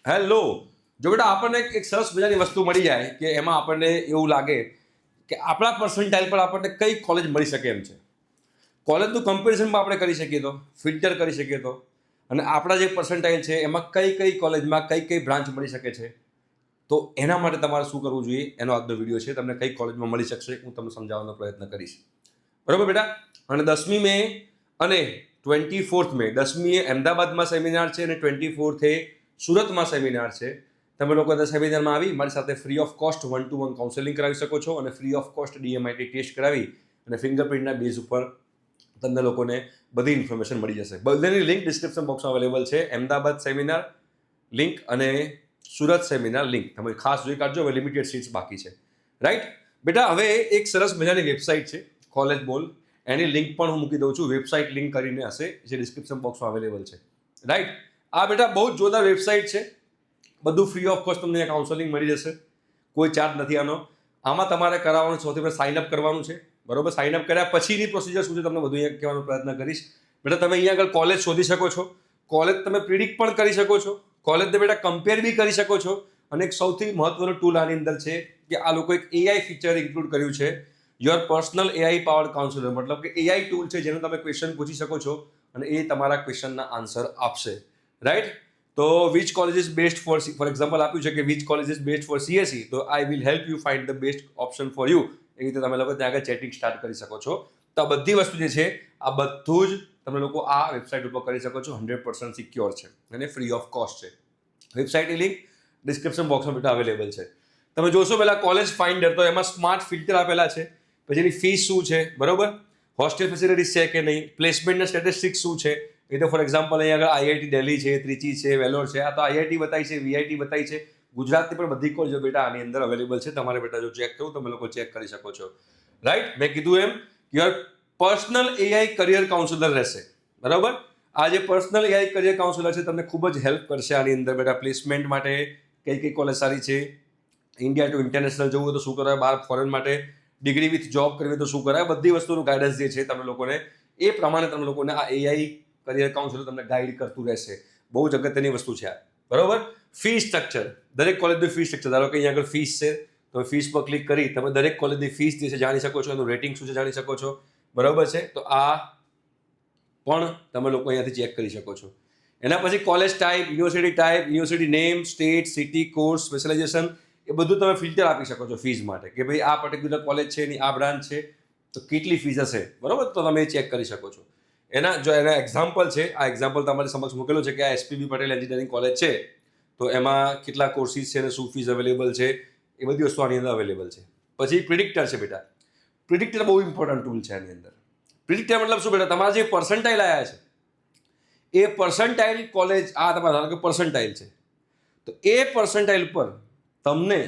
Hello. જો બેટા આપણને એક સરસ મજાની વસ્તુ મળી જાય કે એમાં આપણને એવું લાગે કે આપણા પર્સન્ટાઇલ પર આપણને કઈ કોલેજ મળી શકે એમ છે. કોલેજનું કમ્પેરિઝનમાં આપણે કરી શકીએ તો, ફિલ્ટર કરી શકીએ તો, અને આપણા જે પર્સન્ટાઇલ છે એમાં કઈ કઈ કોલેજમાં કઈ કઈ બ્રાન્ચ મળી શકે છે. તો એના માટે તમારે શું કરવું જોઈએ એનો આજનો વિડીયો છે. તમને કઈ કોલેજમાં મળી શકશે હું તમને સમજાવવાનો પ્રયત્ન કરીશ. બરાબર બેટા. અને 10મી મે અને 24 મે, 10મીએ અમદાવાદમાં સેમિનાર છે અને 24 સુરતમાં સેમિનાર છે. તમે લોકો સેમિનારમાં આવી મારી સાથે free of cost 1-to-1 counselling કરાવી શકો છો અને free of cost DMIT test કરાવી અને ફિંગરપ્રિન્ટના બેઝ ઉપર તમને લોકોને બધી ઇન્ફોર્મેશન મળી જશે. બંનેની લિંક ડિસ્ક્રિપ્શન બોક્સમાં અવેલેબલ છે. અમદાવાદ સેમિનાર લિંક અને સુરત સેમિનાર લિંક તમે ખાસ જોઈ કાઢજો. હવે લિમિટેડ સીટ્સ બાકી છે. રાઈટ બેટા. હવે એક સરસ મજાની વેબસાઇટ છે કોલેજ બોલ. એની લિંક પણ હું મૂકી દઉં છું. વેબસાઇટ લિંક કરીને હશે જે ડિસ્ક્રિપ્શન બોક્સમાં અવેલેબલ છે. રાઈટ. આ બેટા બહુ જ જોરદાર વેબસાઇટ છે. બધું ફ્રી ઓફ કોસ્ટ તમને કાઉન્સેલિંગ મળી જશે. કોઈ ચાર્જ નથી આનો. આમાં તમારે કરાવવાનું સૌથી પહેલાં સાઇન અપ કરવાનું છે. બરોબર. સાઇન અપ કર્યા પછીની પ્રોસિજર શું છે તમને બધું અહીંયા કહેવાનો પ્રયત્ન કરીશ. બેટા તમે અહીંયા આગળ કોલેજ શોધી શકો છો. કોલેજ તમે પ્રિડિક્ટ પણ કરી શકો છો. કોલેજને બેટા કમ્પેર બી કરી શકો છો. અને એક સૌથી મહત્વનો ટૂલ આની અંદર છે કે આ લોકો એક AI ફીચર ઇન્ક્લુડ કર્યું છે. Your personal AI powered counsellor. મતલબ કે AI ટૂલ છે જેનો તમે ક્વેશ્ચન પૂછી શકો છો અને એ તમારા ક્વેશ્ચનના આન્સર આપશે. રાઈટ. તો which college is best for example આપ્યું છે કે which college is best for CSE. તો I will help you find the best option for you. એ રીતે તમે લોકો ત્યાં આગળ ચેટિંગ સ્ટાર્ટ કરી શકો છો. તો આ બધી વસ્તુ જે છે આ બધું જ તમે લોકો આ વેબસાઇટ ઉપર કરી શકો છો. 100% સિક્યોર છે અને ફ્રી ઓફ કોસ્ટ છે. વેબસાઇટની લિંક ડિસ્ક્રિપ્શન બોક્સમાં બેટા અવેલેબલ છે. તમે જોશો પહેલા કોલેજ ફાઇન્ડર તો એમાં સ્માર્ટ ફિલ્ટર આપેલા છે. પછી એની ફીસ શું છે, બરોબર, હોસ્ટેલ ફેસિલિટીઝ છે કે નહીં, પ્લેસમેન્ટના સ્ટેટિસ્ટિક્સ શું છે. એ તો ફોર એક્ઝામ્પલ અહીંયા આગળ IIT દિલ્હી છે, ત્રિચી છે, વેલોર છે. આ તો IIT બતાવી છે, VIT બતાવી છે. ગુજરાતની પણ બધી કોલેજો બેટા આની અંદર અવેલેબલ છે. તમારે બેટા જો ચેક કરવું તમે લોકો ચેક કરી શકો છો. રાઈટ. મેં કીધું એમ your personal AI career counsellor રહેશે. બરાબર. આ જે પર્સનલ AI કરિયર કાઉન્સેલર છે તમને ખૂબ જ હેલ્પ કરશે આની અંદર બેટા. પ્લેસમેન્ટ માટે કઈ કઈ કોલેજ સારી છે, ઇન્ડિયા ટુ ઇન્ટરનેશનલ જવું હોય તો શું કરાય, બહાર ફોરેન માટે ડિગ્રી વિથ જોબ કરવી તો શું કરાય, બધી વસ્તુનું ગાઈડન્સ જે છે તમે લોકોને એ પ્રમાણે તમે લોકોને આ AI કરિયર કાઉન્સેલર તમને ગાઈડ કરતું રહેશે. બહુ જ અગત્યની વસ્તુ છે આ. બરોબર. ફી સ્ટ્રક્ચર, દરેક કોલેજનું ફી સ્ટ્રક્ચર. ધારો કે અહીંયા આગળ ફીસ છે તો ફીસ પર ક્લિક કરી તમે દરેક કોલેજની ફીસ જે છે જાણી શકો છો. એનું રેટિંગ શું છે જાણી શકો છો. બરાબર છે. તો આ પણ તમે લોકો અહીંયાથી ચેક કરી શકો છો. એના પછી college type, university name, state, city, course, specialization એ બધું તમે ફિલ્ટર આપી શકો છો ફીસ માટે કે ભાઈ આ પર્ટિક્યુલર કોલેજ છે એની આ બ્રાન્ચ છે તો કેટલી ફીસ હશે. બરાબર. તો તમે ચેક કરી શકો છો. એના એક્ઝામ્પલ છે. આ એક્ઝામ્પલ તમારી સમક્ષ મૂકેલો છે કે આ SPB પટેલ એન્જિનિયરિંગ કોલેજ છે તો એમાં કેટલા કોર્સિસ છે અને શું ફીસ અવેલેબલ છે એ બધી વસ્તુ આની અંદર અવેલેબલ છે. પછી પ્રિડિક્ટર છે બેટા. પ્રિડિક્ટર બહુ ઇમ્પોર્ટન્ટ ટૂલ છે આની અંદર. પ્રિડિક્ટર મતલબ શું બેટા, તમારા જે પર્સન્ટાઇલ આવ્યા છે એ પર્સન્ટાઇલ કોલેજ આ તમારા ધારો કે પર્સન્ટાઇલ છે તો એ પર્સન્ટાઇલ પર તમને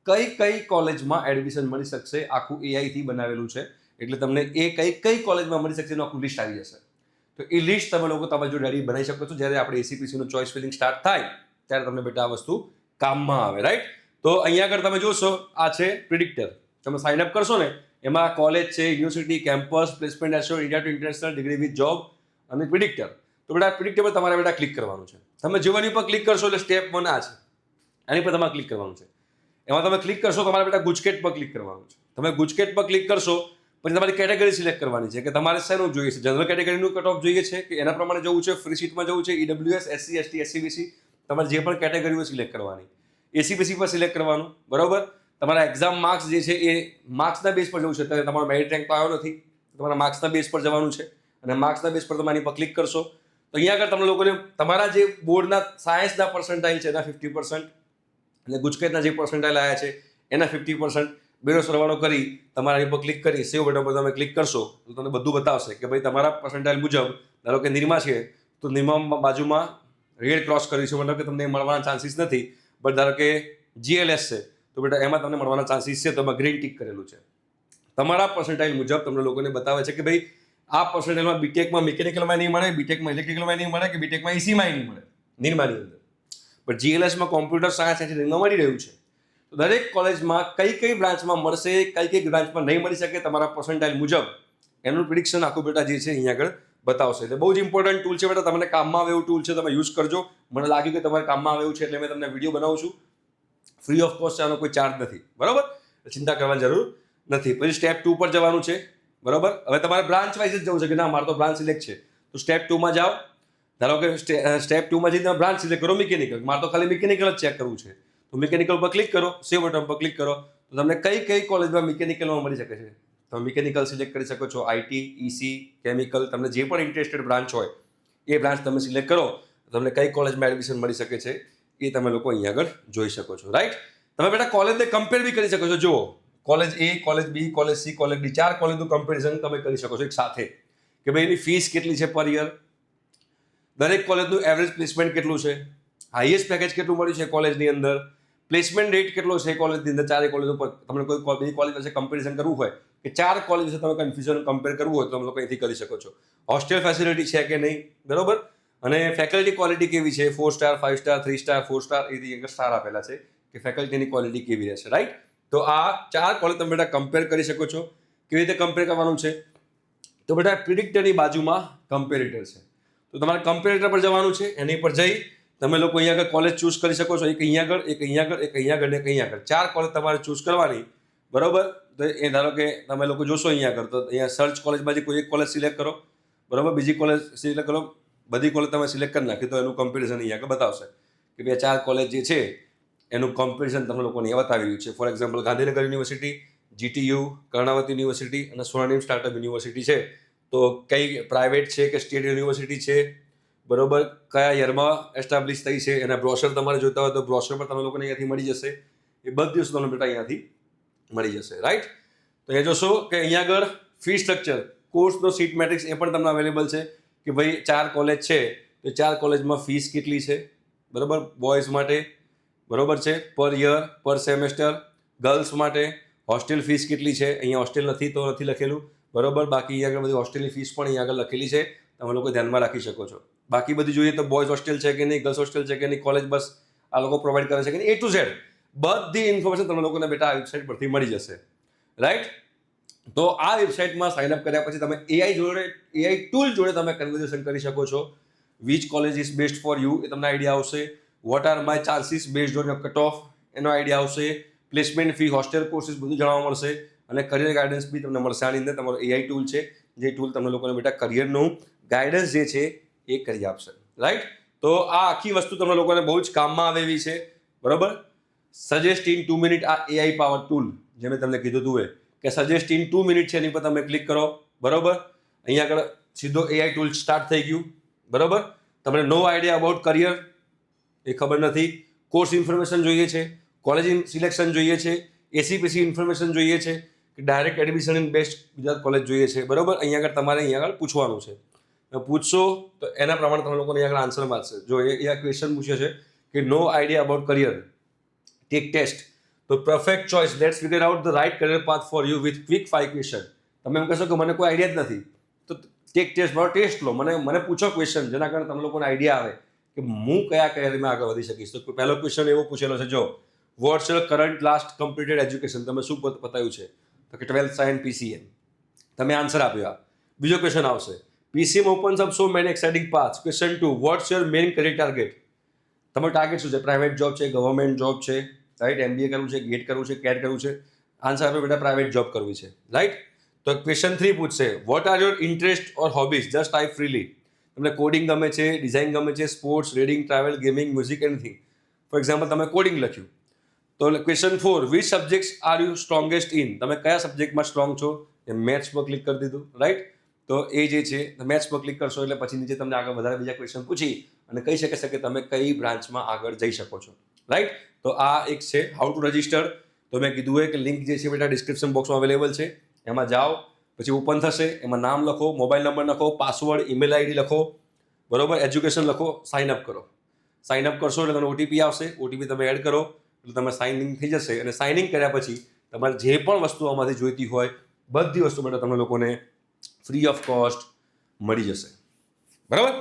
કઈ કઈ કોલેજમાં એડમિશન મળી શકશે આખું AI થી બનાવેલું છે. એટલે તમને એ કઈ કોલેજમાં મળી શકશે એનું આખું લિસ્ટ આવી જશે. તો એ લિસ્ટ તમે લોકો તમારી જો રેડી બનાવી શકો છો. જ્યારે આપણે ACPC નું ચોઇસ ફિલિંગ સ્ટાર્ટ થાય ત્યારે તમને બેટા આ વસ્તુ કામમાં આવે. રાઈટ. તો અહીંયા આગળ તમે જોશો આ છે પ્રિડિક્ટર. તમે સાઇન અપ કરશો ને એમાં કોલેજ છે, university, campus, placement assure, India to international, degree with job અને પ્રિડિક્ટર. તો બેટા પ્રિડિક્ટર પર તમારે બેટા ક્લિક કરવાનું છે. તમે જેવાની પર ક્લિક કરશો એટલે સ્ટેપ 1 આ છે. આની પર તમારે ક્લિક કરવાનું છે. એમાં તમે ક્લિક કરશો તમારે બેટા ગુજકેટ પર ક્લિક કરવાનું છે. તમે ગુજકેટ પર ક્લિક કરશો પછી તમારી કેટેગરી સિલેક્ટ કરવાની છે કે તમારે શેનું જોઈએ છે. જનરલ કેટેગરીનું કટ ઓફ જોઈએ છે કે એના પ્રમાણે જવું છે, ફ્રી સીટમાં જવું છે, EWS, SC, ST, SCBC, તમારે જે પણ કેટેગરી હોય સિલેક્ટ કરવાની. ACPC પર સિલેક્ટ કરવાનું. બરાબર. તમારા એક્ઝામ માર્ક્સ જે છે એ માર્ક્સના બેઝ પર જવું છે. અત્યારે તમારો મેરિટ રેન્ક તો આવ્યો નથી, તમારા માર્ક્સના બેઝ પર જવાનું છે અને માર્ક્સના બેઝ પર તમે આની પર ક્લિક કરશો તો અહીંયા આગળ તમે લોકોને તમારા જે બોર્ડના સાયન્સના પર્સન્ટાઇલ છે એના 50% અને ગુજકેટના જે પર્સન્ટાઇલ આવ્યા છે એના 50% બેનો સરવાળો કરી તમારા એની પર ક્લિક કરી સેવ બટન પર તમે ક્લિક કરશો તો તમને બધું બતાવશે કે ભાઈ તમારા પર્સન્ટાઇલ મુજબ ધારો કે નિરમા છે તો નિરમા બાજુમાં રેડ ક્રોસ કર્યું છે મતલબ કે તમને મળવાના ચાન્સીસ નથી. બટ ધારો કે GLS છે તો બેટા એમાં તમને મળવાના ચાન્સીસ છે તો એમાં ગ્રીન ટીક કરેલું છે. તમારા પર્સન્ટાઇલ મુજબ તમને લોકોને બતાવે છે કે ભાઈ આ પર્સન્ટાઇલમાં બીટેકમાં મિકેનિકલમાં નહીં મળે, બીટેકમાં ઇલેક્ટ્રિકલમાં નહીં મળે કે બીટેકમાં ECમાં નહીં મળે નિરમાની અંદર. પણ GLSમાં કોમ્પ્યુટર સાયન્સ એન્જિનિયરિંગમાં મળી રહ્યું છે. તો દરેક કોલેજમાં કઈ કઈ બ્રાન્ચમાં મળશે, કઈ કઈ બ્રાન્ચમાં નહીં મળી શકે તમારા પર્સન્ટાઇલ મુજબ એનું પ્રિડિક્શન આખું બેટા જે છે અહીંયા આગળ બતાવશે. એટલે બહુ જ ઇમ્પોર્ટન્ટ ટૂલ છે બેટા, તમને કામમાં આવે એવું ટૂલ છે, તમે યુઝ કરજો. મને લાગ્યું કે તમારે કામમાં આવે એવું છે એટલે મેં તમને વિડીયો બનાવું છું. ફ્રી ઓફ કોસ્ટ છે, આનો કોઈ ચાર્જ નથી, બરાબર? ચિંતા કરવાની જરૂર નથી. પછી સ્ટેપ 2 પર જવાનું છે, બરાબર? હવે તમારે બ્રાન્ચ વાઇઝ જ જવું છે કે ના મારે તો બ્રાન્ચ સિલેક્ટ છે, તો સ્ટેપ 2 માં જાઓ. ધારો કે સ્ટેપ 2 માં જઈને તમે બ્રાન્ચ સિલેક્ટ કરો મિકેનિકલ, મારે તો ખાલી મિકેનિકલ જ ચેક કરવું છે, તો મિકેનિકલ પર ક્લિક કરો, સેવ બટન પર ક્લિક કરો, તો તમને કઈ કોલેજમાં મિકેનિકલમાં મળી શકે છે. તમે મિકેનિકલ સિલેક્ટ કરી શકો છો, આઈટી, ઈસી, કેમિકલ, તમને જે પણ ઇન્ટરેસ્ટેડ બ્રાન્ચ હોય એ બ્રાન્ચ તમે સિલેક્ટ કરો, તમને કઈ કોલેજમાં એડમિશન મળી શકે છે એ તમે લોકો અહીંયા આગળ જોઈ શકો છો, રાઈટ? તમે બેટા કોલેજને કમ્પેર બી કરી શકો છો. જુઓ, કોલેજ એ, કોલેજ બી, કોલેજ સી, કોલેજ ડી, 4 કોલેજનું કમ્પેરિઝન તમે કરી શકો છો એક સાથે, કે ભાઈ એની ફીસ કેટલી છે પર યર, દરેક કોલેજનું એવરેજ પ્લેસમેન્ટ કેટલું છે, હાઈએસ્ટ પેકેજ કેટલું મળ્યું છે કોલેજની અંદર, પ્લેસમેન્ટ રેટ કેટલો છે કોલેજની અંદર, 4 કોલેજ ઉપર. તમને કોઈ બીજી કોલેજ વિશે કમ્પેરિઝન કરવું હોય કે 4 કોલેજ વિશે તમે કન્ફ્યુઝન કમ્પેર કરવું હોય તો તમે લોકો અહીંથી કરી શકો છો. હોસ્ટેલ ફેસિલિટી છે કે નહીં, બરોબર? અને ફેકલ્ટી ક્વોલિટી કેવી છે, 4 સ્ટાર, 5 સ્ટાર, 3 સ્ટાર, 4 સ્ટાર, એથી આગળ સ્ટાર આપેલા છે કે ફેકલ્ટીની ક્વોલિટી કેવી રહેશે, રાઈટ? તો આ 4 કોલેજ તમે બેટા કમ્પેર કરી શકો છો. કેવી રીતે કમ્પેર કરવાનું છે? તો બેટા પ્રિડિક્ટરની બાજુમાં કમ્પેરેટર છે, તો તમારે કમ્પેરેટર પર જવાનું છે. એની પર જઈ તમે લોકો અહીંયા આગળ કોલેજ ચૂઝ કરી શકો છો. એક અહીંયા આગળ, એક અહીંયા આગળ, એક અહીંયા આગળ ને એક અહીંયા આગળ, 4 કોલેજ તમારે ચૂઝ કરવાની, બરોબર? તો એ ધારો કે તમે લોકો જોશો અહીંયા આગળ, તો અહીંયા સર્ચ કોલેજમાંથી કોઈ એક કોલેજ સિલેક્ટ કરો, બરોબર? બીજી કોલેજ સિલેક્ટ કરો, બધી કોલેજ તમે સિલેક્ટ કરી નાખી તો એનું કમ્પેરિઝન અહીંયા આગળ બતાવશે કે બે 4 કોલેજ જે છે એનું કમ્પેરિઝન તમને લોકોને અહીંયા બતાવી રહ્યું છે. For example, Gandhinagar university, GTU, Karnavati university અને સ્વર્ણિમ સ્ટાર્ટઅપ યુનિવર્સિટી છે. તો કઈ પ્રાઇવેટ છે કે સ્ટેટ યુનિવર્સિટી છે, બરોબર? કયા યરમાં એસ્ટાબ્લિશ થઈ છે, એના બ્રોશર તમારે જોઈતા હોય તો બ્રોશર પર તમે લોકોને અહીંયાથી મળી જશે. એ બધી વસ્તુ તમને બેટા અહીંયાથી મળી જશે, રાઈટ? તો એ જોશો કે અહીંયા આગળ ફી સ્ટ્રક્ચર, કોર્સનો સીટ મેટ્રિક્સ એ પણ તમને અવેલેબલ છે કે ભાઈ 4 કોલેજ છે તો 4 કોલેજમાં ફીસ કેટલી છે, બરોબર? બોયઝ માટે, બરોબર છે, પર યર, પર સેમેસ્ટર. ગર્લ્સ માટે હોસ્ટેલ ફીસ કેટલી છે, અહીંયા હોસ્ટેલ નથી તો નથી લખેલું, બરોબર? બાકી અહીંયા આગળ બધી હોસ્ટેલની ફીસ પણ અહીંયા આગળ લખેલી છે, તમે લોકો ધ્યાનમાં રાખી શકો છો. બાકી બધી જોઈએ તો બોયઝ હોસ્ટેલ છે કે નહીં, ગર્લ્સ હોસ્ટેલ છે કે નહીં, કોલેજ બસ આ લોકો પ્રોવાઈડ કરે છે કે નહીં, A to Z બધી ઇન્ફોર્મેશન તમે લોકોને બેટા આ વેબસાઇટ પરથી મળી જશે, રાઈટ? તો આ વેબસાઇટમાં સાઇન અપ કર્યા પછી તમે એઆઈ ટૂલ જોડે તમે કન્વર્ઝેશન કરી શકો છો. Which college is best for you એ તમને આઈડિયા આવશે. What are my chances based on your cut off એનો આઈડિયા આવશે. પ્લેસમેન્ટ ફી, હોસ્ટેલ કોર્સિસ બધું જાણવા મળશે અને કરિયર ગાઈડન્સ બી તમને મળશે. આની અંદર તમારો એઆઈ ટૂલ છે, જે ટૂલ તમને લોકોને બેટા કરિયરનું ગાઈડન્સ જે છે એ કરી આપશે, રાઈટ? તો આ આખી વસ્તુ તમને લોકોને બહુ જ કામમાં આવે એવી છે, બરોબર? સજેસ્ટ ઇન 2 મિનિટ, આ એઆઈ પાવર ટૂલ જે મેં તમને કીધું હતું કે સજેસ્ટ ઇન 2 મિનિટ છે, એની પર તમે ક્લિક કરો, બરોબર? અહીંયા આગળ સીધો એઆઈ ટૂલ સ્ટાર્ટ થઈ ગયું, બરોબર? તમને નો આઈડિયા અબાઉટ કરિયર, એ ખબર નથી, કોર્સ ઇન્ફોર્મેશન જોઈએ છે, કોલેજ સિલેક્શન જોઈએ છે, એસીપીસી ઇન્ફોર્મેશન જોઈએ છે કે direct admission in best Gujarat college જોઈએ છે, બરોબર? અહીંયા આગળ તમારે અહીંયા આગળ પૂછવાનું છે. પૂછશો તો એના પ્રમાણે તમે લોકોને અહીંયા આગળ આન્સર મળશે. જો એ આ ક્વેશ્ચન પૂછ્યો છે કે no idea about career, tech test, તો perfect choice, let's figure out the right career path for you with quick 5 question. તમે એમ કહેશો કે મને કોઈ આઈડિયા જ નથી, તો ટેક ટેસ્ટ, મારો ટેસ્ટ લો, મને પૂછો ક્વેશ્ચન જેના કારણે તમે લોકોને આઈડિયા આવે કે હું કયા કરિયરમાં આગળ વધી શકીશ. તો પહેલો ક્વેશ્ચન એવો પૂછેલો છે, જો what's your current last completed education, તમે શું પતાવ્યું છે? તો કે 12th સાયન્સ PCM, તમે આન્સર આપ્યો. બીજો ક્વેશ્ચન આવશે, PCM opens up so many exciting paths. Question 2, what's your main career target? તમારું ટાર્ગેટ શું છે? પ્રાઇવેટ જોબ છે, ગવર્મેન્ટ જોબ છે, રાઈટ? MBA કરવું છે, ગેટ કરવું છે, કેટ કરવું છે? આન્સર આપ્યો બેટા પ્રાઇવેટ જોબ કરવી છે, રાઈટ? તો ક્વેશ્ચન 3 પૂછશે, what are your interest or hobbies? Just type freely. તમને કોડિંગ ગમે છે, ડિઝાઇન ગમે છે, sports, reading, travel, gaming, music, anything. For example તમે કોડિંગ લખ્યું, તો question 4, which subjects are you strongest in? તમે કયા સબ્જેક્ટમાં સ્ટ્રોંગ છો? એ મેથ્સ પર ક્લિક કરી દીધું, રાઈટ? તો એ જે છે મેથ્સ પર ક્લિક કરશો એટલે પછી નીચે તમને આગળ વધારે બીજા ક્વેશ્ચન પૂછી અને કહી શકે છે કે તમે કઈ બ્રાન્ચમાં આગળ જઈ શકો છો, રાઈટ? તો આ એક છે હાઉ ટુ રજિસ્ટર. તો મેં કીધું હોય કે લિંક જે છે બેટા ડિસ્ક્રિપ્શન બોક્સમાં અવેલેબલ છે, એમાં જાઓ, પછી ઓપન થશે, એમાં નામ લખો, મોબાઈલ નંબર લખો, પાસવર્ડ, ઈમેલ આઈડી લખો, બરોબર? એજ્યુકેશન લખો, સાઇન અપ કરો. સાઇન અપ કરશો એટલે તમને ઓટીપી આવશે, ઓટીપી તમે એડ કરો એટલે તમે સાઇન ઇન થઈ જશે. અને સાઇન ઇન કર્યા પછી તમારે જે પણ વસ્તુ આમાંથી જોઈતી હોય બધી વસ્તુ માટે તમને લોકોને ફ્રી ઓફ કોસ્ટ મળી જશે, બરાબર?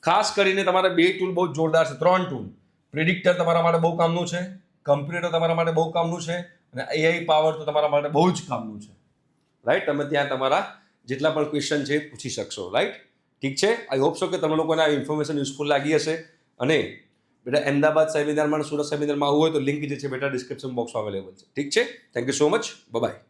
ખાસ કરીને તમારા 2 ટૂલ બહુ જોરદાર છે, 3 ટૂલ. પ્રિડિક્ટર તમારા માટે બહુ કામનું છે, કમ્પ્યુટર તમારા માટે બહુ કામનું છે અને એઆઈ પાવર તો તમારા માટે બહુ જ કામનું છે, રાઈટ? તમે ત્યાં તમારા જેટલા પણ ક્વેશ્ચન છે પૂછી શકશો, રાઈટ? ઠીક છે. આઈ હોપ સો કે તમે લોકોને આ ઇન્ફોર્મેશન યુઝફુલ લાગી હશે. અને બેટા અમદાવાદ સેમિનારમાં સુરત સેમિનારમાં આવવું હોય તો લિંક જે છે બેટા ડિસ્ક્રિપ્શન બોક્સમાં અવેલેબલ છે. ઠીક છે. Thank you so much. By.